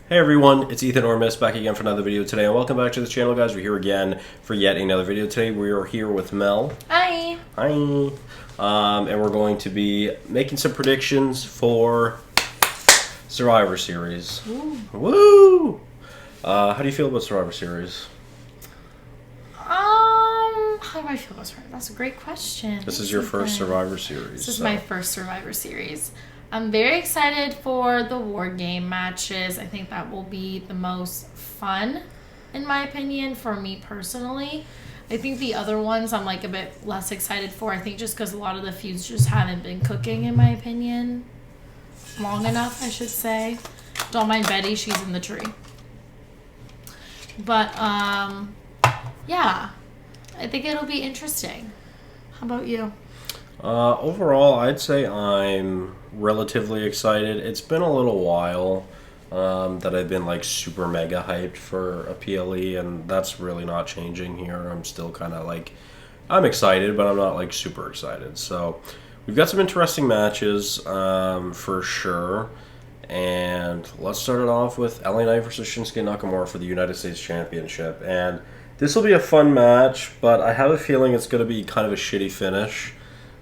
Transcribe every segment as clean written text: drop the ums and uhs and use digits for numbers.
Hey everyone, it's Ethan or Miist back again for another video today, and welcome back to the channel, guys. We're here again for yet another video today. We are here with Mel. Hi. Hi. And we're going to be making some predictions for Survivor Series. Ooh. Woo! How do you feel about Survivor Series? How do I feel about Survivor? That's a great question. This is your first Survivor Series. This is my first Survivor Series. I'm very excited for the WarGame matches. I think that will be the most fun, in my opinion, for me personally. I think the other ones I'm like a bit less excited for. I think just because a lot of the feuds just haven't been cooking, in my opinion, long enough, I should say. Don't mind Betty, she's in the tree. But, yeah, I think it'll be interesting. How about you? Overall, I'd say I'm relatively excited. It's been a little while that I've been like super mega hyped for a PLE, and that's really not changing here. I'm still kind of like, I'm excited, but I'm not like super excited. So we've got some interesting matches for sure. And let's start it off with LA Knight versus Shinsuke Nakamura for the United States Championship. And this will be a fun match, but I have a feeling it's going to be kind of a shitty finish.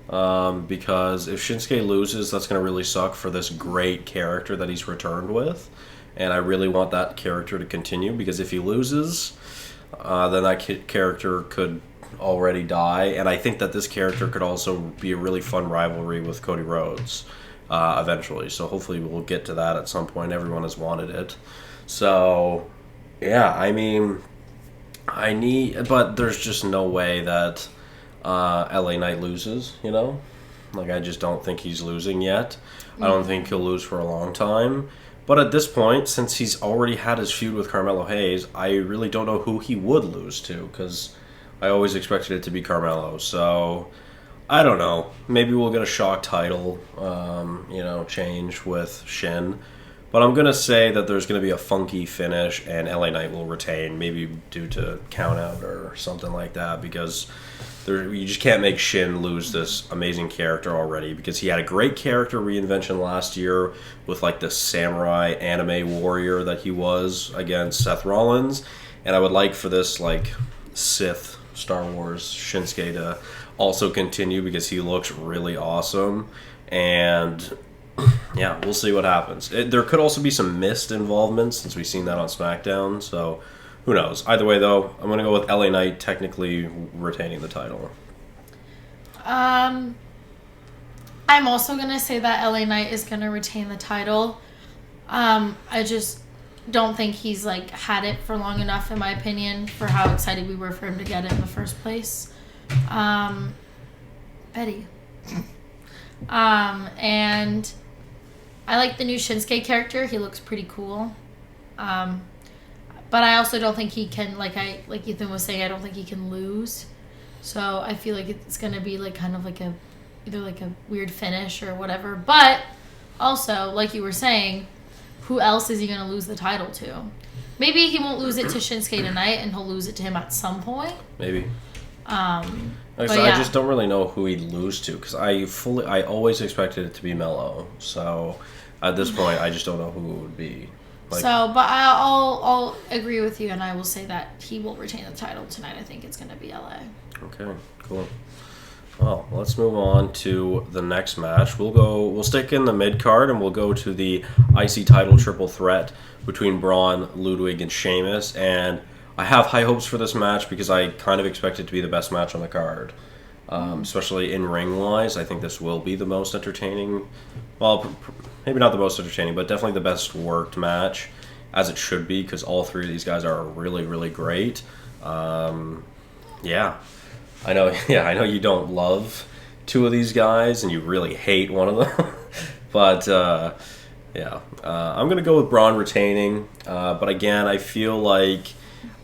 Because if Shinsuke loses, that's going to really suck for this great character that he's returned with. And I really want that character to continue, because if he loses, then that character could already die. And I think that this character could also be a really fun rivalry with Cody Rhodes eventually. So hopefully we'll get to that at some point. Everyone has wanted it. So, yeah, I mean, but there's just no way that LA Knight loses, you know? Like, I just don't think he's losing yet. I don't think he'll lose for a long time. But at this point, since he's already had his feud with Carmelo Hayes, I really don't know who he would lose to, because I always expected it to be Carmelo. So, I don't know. Maybe we'll get a shock title, change with Shin. But I'm going to say that there's going to be a funky finish, and LA Knight will retain, maybe due to count out or something like that, because you just can't make Shin lose this amazing character already, because he had a great character reinvention last year with like the samurai anime warrior that he was against Seth Rollins, and I would like for this like Sith Star Wars Shinsuke to also continue, because he looks really awesome. And yeah, we'll see what happens. There could also be some Miist involvement, since we've seen that on SmackDown, so who knows? Either way, though, I'm going to go with LA Knight technically retaining the title. I'm also going to say that LA Knight is going to retain the title. I just don't think he's like had it for long enough, in my opinion, for how excited we were for him to get it in the first place. Betty. And I like the new Shinsuke character. He looks pretty cool. But I also don't think he can, like Ethan was saying, I don't think he can lose. So I feel like it's going to be like kind of like either like a weird finish or whatever. But also, like you were saying, who else is he going to lose the title to? Maybe he won't lose it to Shinsuke tonight, and he'll lose it to him at some point. Maybe. But I yeah. just don't really know who he'd lose to, because I always expected it to be Melo. So at this point, I just don't know who it would be. But I'll agree with you, and I will say that he will retain the title tonight. I think it's going to be LA. Okay, cool. Well, let's move on to the next match. We'll stick in the mid card, and we'll go to the IC title triple threat between Braun, Ludwig, and Sheamus. And I have high hopes for this match, because I kind of expect it to be the best match on the card. Especially in ring wise, I think this will be the most entertaining. Well, maybe not the most entertaining, but definitely the best worked match, as it should be, because all three of these guys are really, really great. Yeah, I know. Yeah, I know you don't love two of these guys, and you really hate one of them. But yeah, I'm gonna go with Braun retaining. But again, I feel like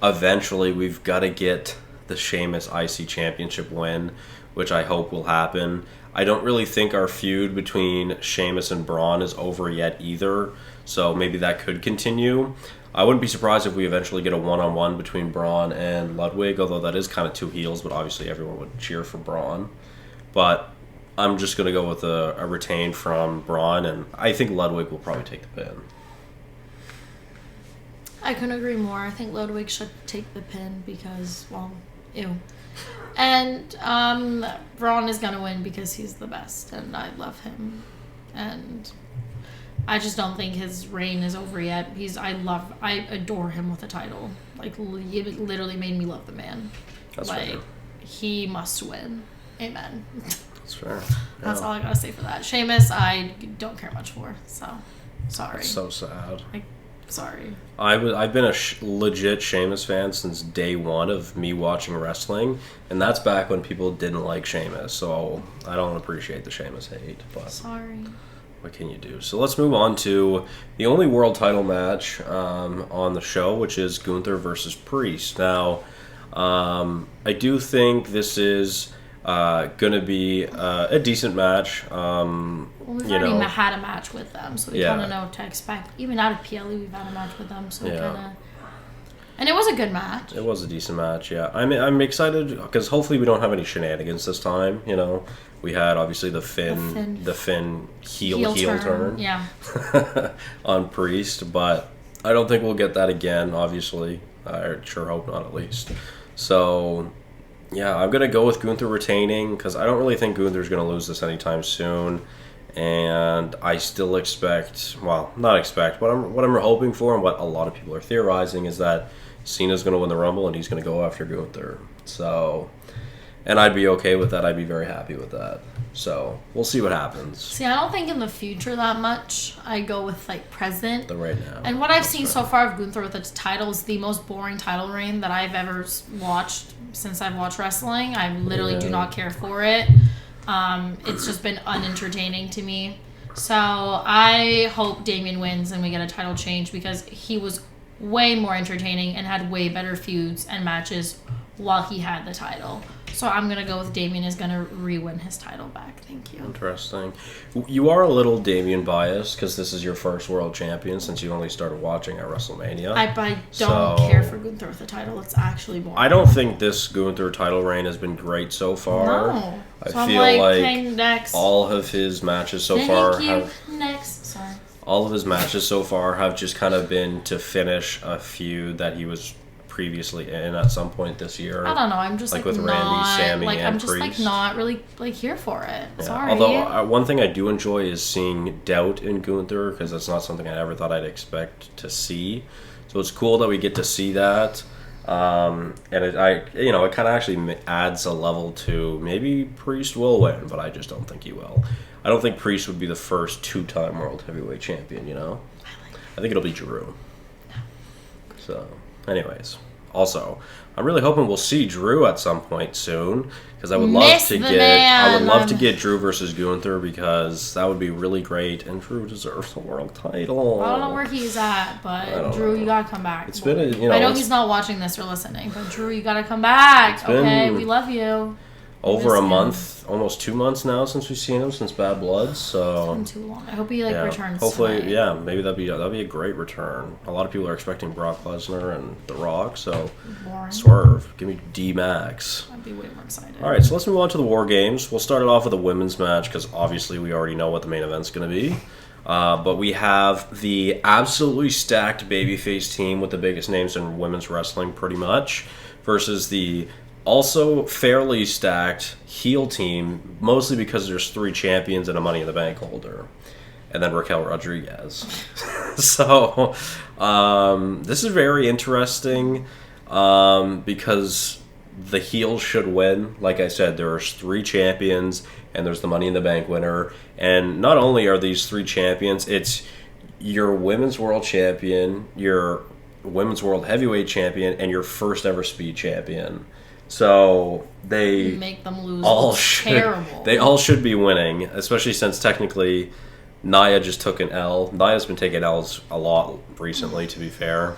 eventually we've got to get the Sheamus IC Championship win, which I hope will happen. I don't really think our feud between Sheamus and Braun is over yet either, so maybe that could continue. I wouldn't be surprised if we eventually get a one-on-one between Braun and Ludwig, although that is kind of two heels, but obviously everyone would cheer for Braun. But I'm just going to go with a retain from Braun, and I think Ludwig will probably take the pin. I couldn't agree more. I think Ludwig should take the pin because, well, ew. And Braun is gonna win because he's the best, and I love him. And I just don't think his reign is over yet. I adore him with the title. Like, it literally made me love the man. That's like, fair. He must win. Amen. That's fair. That's all I gotta say for that. Sheamus, I don't care much for. So, sorry. That's so sad. Sorry. I've been a legit Sheamus fan since day one of me watching wrestling, and that's back when people didn't like Sheamus. So I don't appreciate the Sheamus hate. But sorry. What can you do? So let's move on to the only world title match on the show, which is Gunther versus Priest. Now, I do think this is going to be a decent match. We've already had a match with them, so we kind of know what to expect. Even out of PLE, we've had a match with them, so we kind of... And it was a good match. It was a decent match, yeah. I'm excited because hopefully we don't have any shenanigans this time, you know. We had, obviously, the Finn heel turn. Yeah. on Priest, but I don't think we'll get that again, obviously. I sure hope not, at least. So, yeah, I'm going to go with Gunther retaining because I don't really think Gunther's going to lose this anytime soon. And I still expect, well, not expect, what I'm hoping for and what a lot of people are theorizing is that Cena's going to win the Rumble and he's going to go after Gunther. So, and I'd be okay with that. I'd be very happy with that. So, we'll see what happens. See, I don't think in the future that much. I go with, like, present. The right now. And what I've seen so far of Gunther with its title is the most boring title reign that I've ever watched since I've watched wrestling. I literally do not care for it. It's just been unentertaining to me. So I hope Damian wins and we get a title change because he was way more entertaining and had way better feuds and matches while he had the title. So I'm going to go with Damian is going to re-win his title back. Thank you. Interesting. You are a little Damian biased because this is your first world champion since you only started watching at WrestleMania. I don't care for Gunther with the title. It's actually boring. I don't think this Gunther title reign has been great so far. No. I so feel I'm like next. all of his matches so far have... Next. Sorry. All of his matches so far have just kind of been to finish a feud that he was previously in at some point this year. I don't know. I'm just like with with not, Randy, Sammy, and I'm just Priest. not really here for it. Yeah. Sorry. Although one thing I do enjoy is seeing doubt in Gunther because that's not something I ever thought I'd expect to see. So it's cool that we get to see that. And it kind of actually adds a level to maybe Priest will win, but I just don't think he will. I don't think Priest would be the first 2-time world heavyweight champion. I think it'll be Drew. So, anyways, also, I'm really hoping we'll see Drew at some point soon because I would love to get Drew versus Gunther because that would be really great, and Drew deserves the world title. I don't know where he's at, but Drew, you gotta come back. It's been I know he's not watching this or listening, but Drew, you gotta come back. Okay, we love you. Over a month, almost 2 months now since we've seen him since Bad Blood. So it's been too long. I hope he returns. Hopefully, tonight. maybe that'd be a great return. A lot of people are expecting Brock Lesnar and The Rock. So boring. Swerve, give me D-Max. I'd be way more excited. All right, so let's move on to the War Games. We'll start it off with a women's match because obviously we already know what the main event's going to be. But we have the absolutely stacked babyface team with the biggest names in women's wrestling, pretty much, versus the also fairly stacked heel team, mostly because there's 3 champions and a Money in the Bank holder. And then Raquel Rodriguez. So, this is very interesting because the heels should win. Like I said, there's 3 champions and there's the Money in the Bank winner. And not only are these 3 champions, it's your women's world champion, your women's world heavyweight champion, and your first ever speed champion. So they make them lose. Terrible. They all should be winning, especially since technically Nia just took an L. Nia's been taking L's a lot recently, to be fair.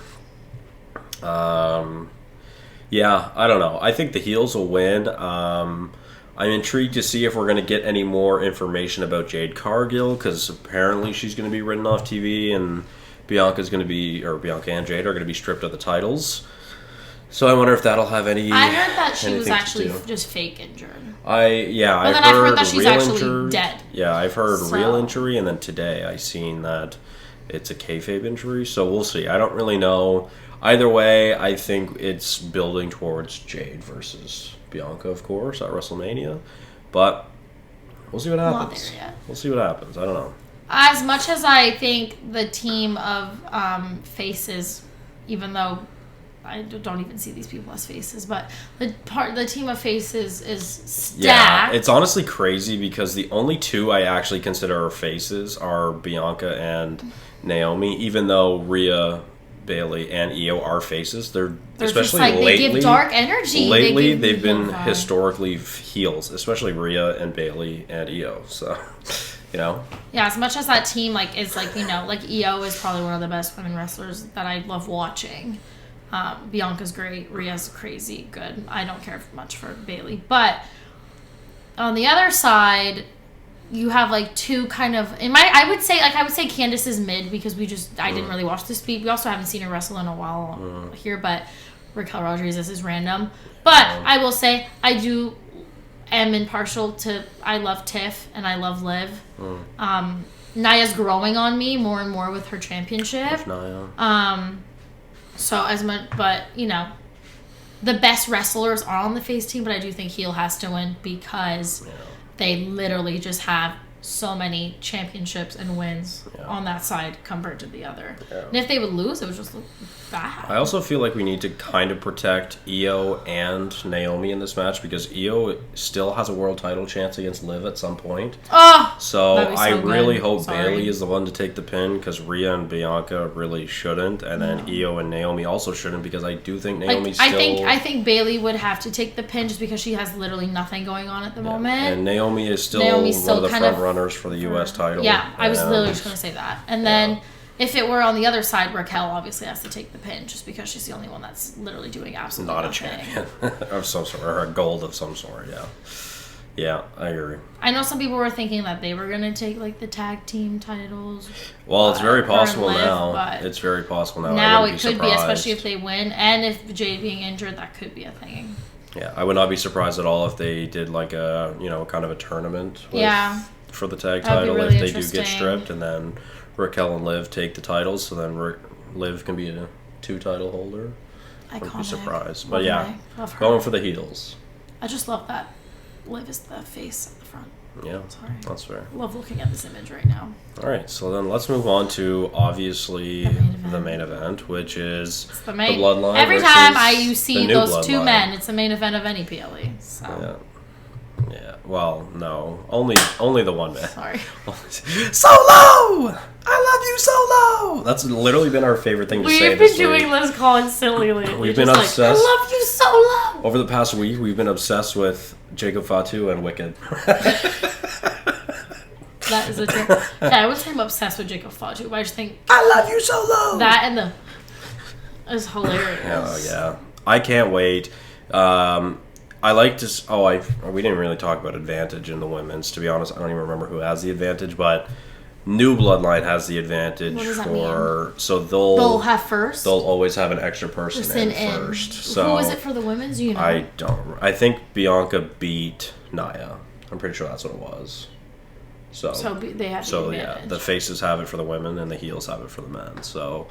Yeah, I don't know. I think the heels will win. I'm intrigued to see if we're going to get any more information about Jade Cargill, because apparently she's going to be written off TV, and Bianca and Jade are going to be stripped of the titles. So I wonder if that'll have any. I heard that she was actually just fake injured. I've heard that she's actually dead. Yeah, I've heard real injury, and then today I seen that it's a kayfabe injury, so we'll see. I don't really know. Either way, I think it's building towards Jade versus Bianca, of course, at WrestleMania. But we'll see what happens. Not there yet. We'll see what happens. I don't know. As much as I think the team of faces, even though I don't even see these people as faces, but the team of faces is stacked. Yeah, it's honestly crazy because the only two I actually consider faces are Bianca and Naomi, even though Rhea, Bailey, and Io are faces. They're especially just like, lately. They give dark energy. Lately, they've been historically heels, especially Rhea and Bailey and Io. So, you know. Yeah, as much as that team is like Io is probably one of the best women wrestlers that I love watching. Bianca's great. Rhea's crazy good. I don't care much for Bailey, but on the other side, you have like two kind of. I would say Candice is mid because I didn't really watch this beat. We also haven't seen her wrestle in a while here, but Raquel Rodriguez is random. But I will say am impartial to. I love Tiff and I love Liv. Naya's growing on me more and more with her championship. Naya. So as much, but the best wrestlers are on the face team, but I do think heel has to win because they literally just have so many championships and wins on that side compared to the other. Yeah. And if they would lose, it would just look bad. I also feel like we need to kind of protect Io and Naomi in this match because Io still has a world title chance against Liv at some point. Oh! So I really hope Bailey is the one to take the pin because Rhea and Bianca really shouldn't, and then Io and Naomi also shouldn't because I do think Naomi still... I think Bailey would have to take the pin just because she has literally nothing going on at the moment. And Naomi is still one of the front runners for the U.S. title. Yeah, I was literally just going to say that. And then if it were on the other side, Raquel obviously has to take the pin just because she's the only one that's literally doing absolutely nothing. Not a champion of some sort, or a gold of some sort, Yeah, I agree. I know some people were thinking that they were going to take like the tag team titles. Well, it's very possible now. It's very possible now. Now it could be, especially if they win. And if Jade being injured, that could be a thing. Yeah, I would not be surprised at all if they did like a, kind of a tournament for the tag title really if they do get stripped, and then Raquel and Liv take the titles, so then Liv can be a 2-title holder. I wouldn't be surprised. But going for the heels. I just love that Liv is the face at the front. Yeah, that's fair. I love looking at this image right now. All right, so then let's move on to obviously the main event, which is the Bloodline. Every time you see those two men, it's the main event of any PLE. So. Yeah. Well, no, only the one man. Sorry. Solo! I love you, Solo! That's literally been our favorite thing to say We've been doing this constantly lately. We've been obsessed. I love you, Solo! Over the past week, we've been obsessed with Jacob Fatu and Wicked. That is a thing. Yeah, I wouldn't say I'm obsessed with Jacob Fatu, but I just think... I love you, Solo! That and is hilarious. Oh, yeah. I can't wait. I like to... we didn't really talk about advantage in the women's. To be honest, I don't even remember who has the advantage, but New Bloodline has the advantage. What does that mean? So they'll have first? They'll always have an extra person in first. So who was it for the women's? I think Bianca beat Nia. I'm pretty sure that's what it was. So they have the advantage. The faces have it for the women and the heels have it for the men. So...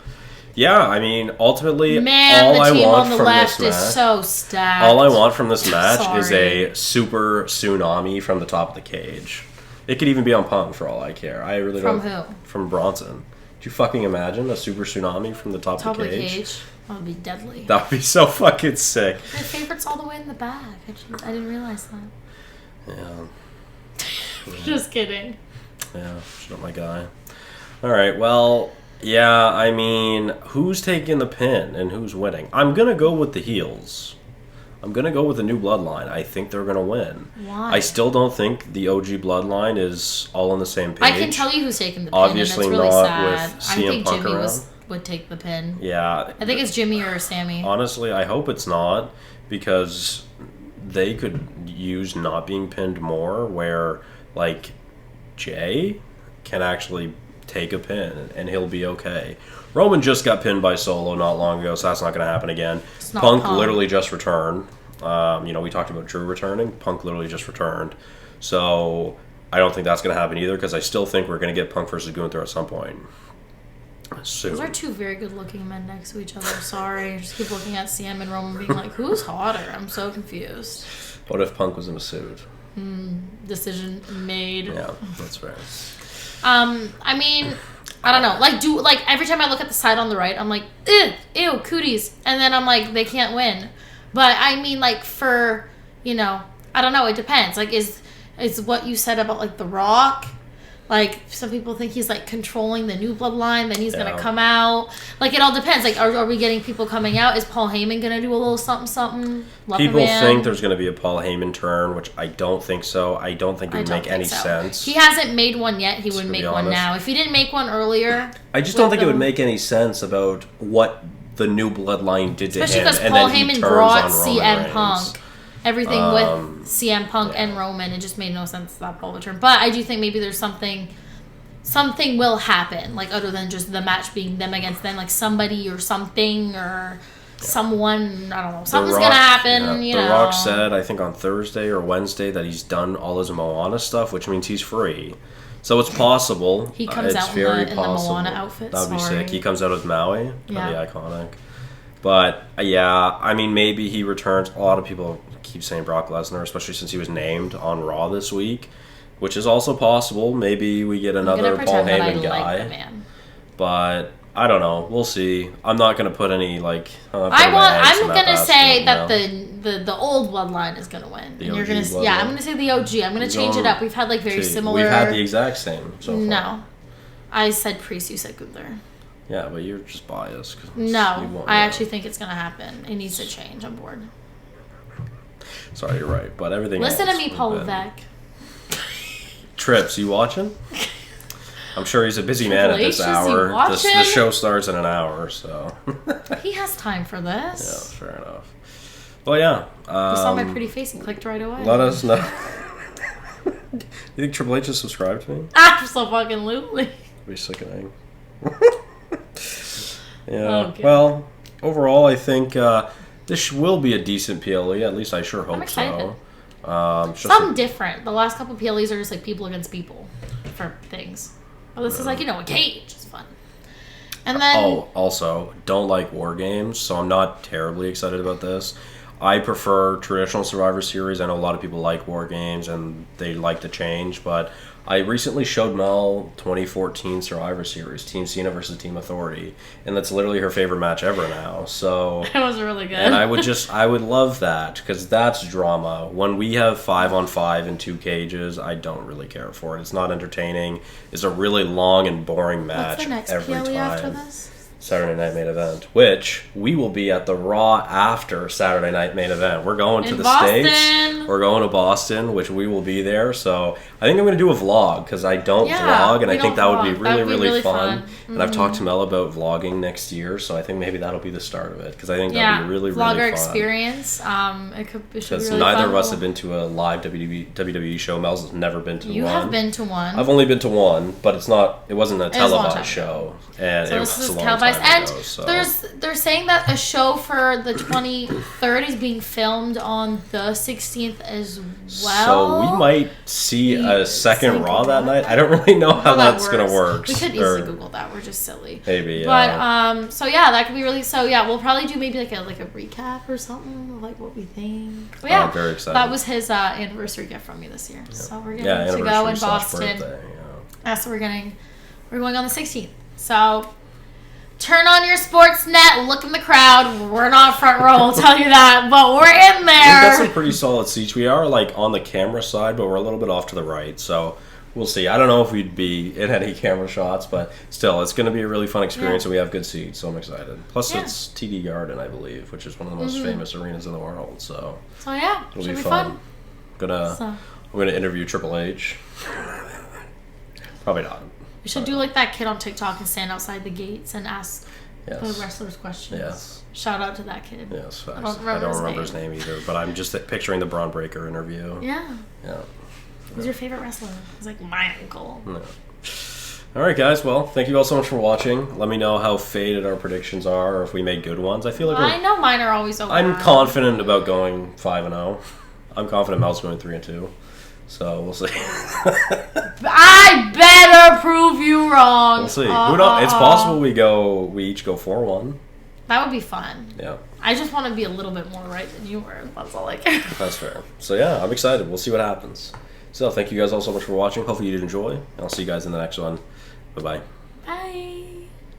Yeah, I mean, ultimately, all I want from this match is so stacked. All I want from this match is a super tsunami from the top of the cage. It could even be on Punk for all I care. I really don't. From who? From Bronson. Could you fucking imagine a super tsunami from the top of the cage? That would be deadly. That would be so fucking sick. My favorite's all the way in the back. I didn't realize that. Yeah. Just kidding. Yeah, she's not my guy. All right, well... Yeah, I mean, who's taking the pin and who's winning? I'm going to go with the heels. I'm going to go with the New Bloodline. I think they're going to win. Why? I still don't think the OG Bloodline is all on the same page. I can tell you who's taking the pin, Obviously and that's really not sad. with CM Punk Jimmy around. would take the pin. Yeah. I think it's Jimmy or Sammy. Honestly, I hope it's not, because they could use not being pinned more, where, like, Jay can actually... take a pin and he'll be okay. Roman just got pinned by Solo not long ago, so that's not going to happen again. Punk literally just returned. We talked about Drew returning. Punk literally just returned. So I don't think that's going to happen either, because I still think we're going to get Punk versus Gunther at some point. Soon. Those are two very good-looking men next to each other. Sorry, I just keep looking at CM and Roman, being like, "Who's hotter?" I'm so confused. What if Punk was in a suit? Decision made. Yeah, that's fair. I mean, I don't know. Like every time I look at the side on the right, I'm like, ew, cooties, and then I'm like, they can't win. But I mean, like for I don't know. It depends. Like, is what you said about like The Rock? Like, some people think he's, like, controlling the new bloodline, then he's going to come out. Like, it all depends. Like, are we getting people coming out? Is Paul Heyman going to do a little something? People think there's going to be a Paul Heyman turn, which I don't think so. I don't think it would make any sense. He hasn't made one yet. He would make one now. If he didn't make one earlier... I just don't think it would make any sense about what the new bloodline did to him. Especially because Paul Heyman brought CM Punk. Everything with CM Punk and Roman, it just made no sense that Paul would turn. But I do think maybe there's something will happen, like other than just the match being them against them, like somebody or something or someone, I don't know, something's gonna happen. The Rock said, I think on Thursday or Wednesday, that he's done all his Moana stuff, which means he's free. So it's possible. He comes out in the Moana outfit. That would be sick. He comes out with Maui. That'd be iconic. But I mean, maybe he returns. A lot of people keep saying Brock Lesnar, especially since he was named on Raw this week, which is also possible. Maybe we get another Paul Heyman guy. Like the man. But I don't know. We'll see. I'm not going to put any I'm going to say that the old bloodline is going to win. The and OG I'm going to say the OG. I'm going to change it up. We've had like very similar. We've had the exact same so far. No, I said Priest. You said Gunther. Yeah, but you're just biased. No, I actually think it's going to happen. It needs to change. I'm bored. Sorry, you're right. But everything Listen to me, Paul Levesque. Trips, you watching? I'm sure he's a busy man at this hour. The show starts in an hour, so. He has time for this. Yeah, fair enough. Well, yeah. You saw my pretty face and clicked right away. Let us know. You think Triple H is subscribed to me? Absolutely. That'd be sickening. Yeah. Okay. Well, overall, I think this will be a decent PLE. At least I sure hope so. Something different. The last couple PLEs are just like people against people for things. Well, this is like, a cage. It's fun. And then... also, don't like WarGames, so I'm not terribly excited about this. I prefer traditional Survivor Series. I know a lot of people like WarGames, and they like to change, but I recently showed Mel 2014 Survivor Series, Team Cena versus Team Authority, and that's literally her favorite match ever now. So that was really good. And I would love that, because that's drama. When we have 5-on-5 in 2 cages, I don't really care for it. It's not entertaining. It's a really long and boring match. What's the next every PLE time. after this? Saturday Night Main Event, which we will be at the Raw after Saturday Night Main Event. We're going to the States. We're going to Boston, which we will be there. So I think I'm going to do a vlog, because I don't vlog, and I think that would be really fun. Mm-hmm. And I've talked to Mel about vlogging next year, so I think maybe that'll be the start of it, because I think that'll be really fun. Vlogger experience. It should be really neither fun. of us have been to a live WWE show. Mel's has never been to one. You have been to one. I've only been to one, but it wasn't a televised show, and so it was a long televised. time and ago, so. They're saying that a show for the 23rd is being filmed on the 16th as well. So we might see a second Raw that night. I don't really know how that's going to work. We could easily Google that. We're just silly. Maybe, yeah. But, so yeah, that could be really... So yeah, we'll probably do maybe like a recap or something of like what we think. But yeah, I'm very excited. That was his anniversary gift from me this year. Yeah. So we're getting to go in Boston. So we're going on the 16th. So... Turn on your sports net, look in the crowd. We're not front row, I'll tell you that, but we're in there. We've got some pretty solid seats. We are like on the camera side, but we're a little bit off to the right, so we'll see. I don't know if we'd be in any camera shots, but still, it's going to be a really fun experience, and we have good seats, so I'm excited. Plus, it's TD Garden, I believe, which is one of the most famous arenas in the world, so yeah, it'll be fun. I'm gonna interview Triple H. Probably not. We should do like that kid on TikTok and stand outside the gates and ask the wrestlers questions. Yes. Shout out to that kid. Yes, facts. I don't remember his name either, but I'm just picturing the Braun Breaker interview. Yeah. Who's your favorite wrestler? He's like, my uncle. No. All right, guys. Well, thank you all so much for watching. Let me know how faded our predictions are, or if we made good ones. I feel like I know mine are always over. I'm confident about going 5-0. I'm confident Mel's going 3-2. So we'll see. I better prove you wrong. We'll see. Who knows? It's possible we each go 4-1. That would be fun. Yeah. I just want to be a little bit more right than you were. That's all I care. That's fair. So yeah, I'm excited. We'll see what happens. So thank you guys all so much for watching. Hopefully you did enjoy. I'll see you guys in the next one. Bye-bye.